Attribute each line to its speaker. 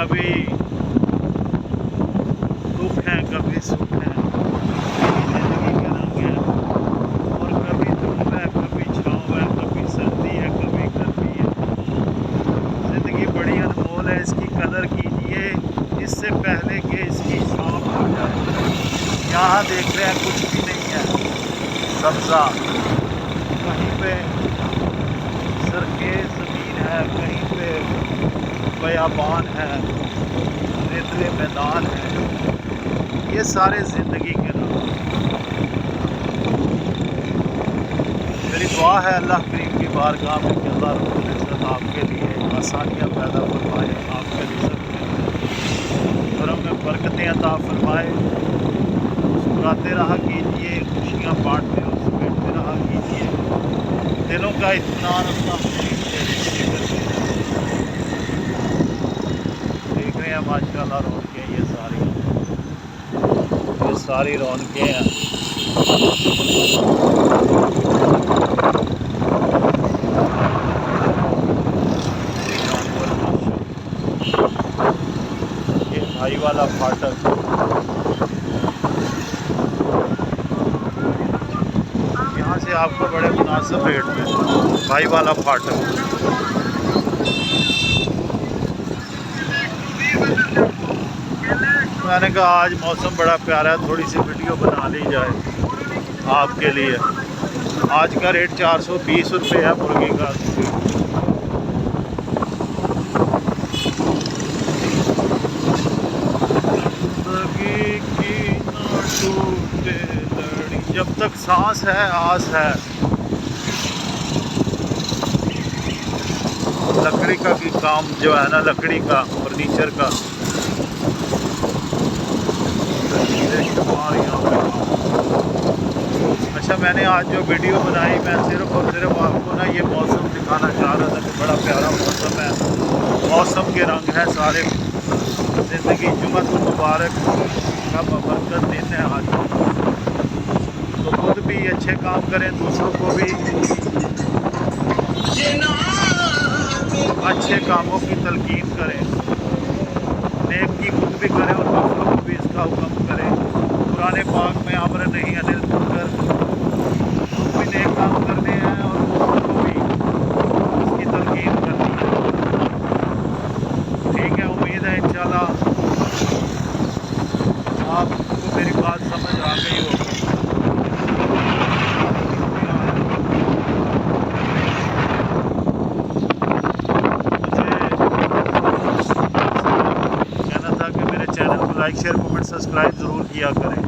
Speaker 1: کبھی دکھ ہیں کبھی سکھ ہیں، زندگی کے رنگ ہیں، اور کبھی دھوپ ہے کبھی چھاؤں ہے، کبھی سردی ہے کبھی گرمی ہے۔ زندگی بڑی انمول ہے، اس کی قدر کیجیے اس سے پہلے کہ اس کی شام ہو جائے۔ یہاں دیکھ رہے ہیں کچھ بھی نہیں ہے سبزہ، کہیں پہ سرخیز زمین ہے، کہیں پہ بیابان ہے، ریتلے میدان ہے۔ یہ سارے زندگی کے رنگ۔ میری دعا ہے اللہ کریم کی بارگاہ میں کہ اللہ رب العزت آپ کے لیے آسانیاں پیدا فرمائے، آپ کے رزق میں گھروں میں برکتیں عطا فرمائے۔ مسکراتے رہا کیجیے، خوشیاں بانٹتے اور سمیٹتے رہا کیجیے، دلوں کا اطمینان اللہ کریم سے کرتے ہیں۔ دیکھ رہے ہیں ماشاء اللہ رونقیں، یہ ساری رونقیں ہیں۔ یہ بھائی والا فاٹک، یہاں سے آپ کو بڑے مناسب ریٹ میں بھائی والا فاٹک۔ میں نے کہا آج موسم بڑا پیارا ہے، تھوڑی سی ویڈیو بنا لی جائے آپ کے لیے۔ آج کا ریٹ 420 روپے ہے مرغی کا۔ زندگی کی نہ ٹوٹے لڑی، جب تک سانس ہے آس ہے۔ لکڑی کا بھی کام جو ہے نا، لکڑی کا فرنیچر کا اچھا، میں نے آج جو ویڈیو بنائی، میں صرف اور صرف آپ کو نا یہ موسم دکھانا چاہ رہا تھا کہ بڑا پیارا موسم ہے، موسم کے رنگ ہیں سارے۔ زندگی جمعہ المبارک کا بابرکت دن ہے آج، تو خود بھی اچھے کام کریں، دوسروں کو بھی اچھے کاموں کی تلقین کریں، نیک کی خود بھی کریں اور دوسروں کو بھی اس کا حکم کریں۔ قرآن پاک میں امر نہیں انل منکر، خود بھی نیک کام کرنے ہیں اور دوسروں کو بھی اس کی تلقین کرنی ہے۔ ٹھیک ہے، امید ہے انشاءاللہ آپ کو میری بات سمجھ آ گئی ہوگی۔ مجھے کہنا تھا کہ میرے چینل کو لائک شیئر کمنٹ سبسکرائب ضرور کیا کریں۔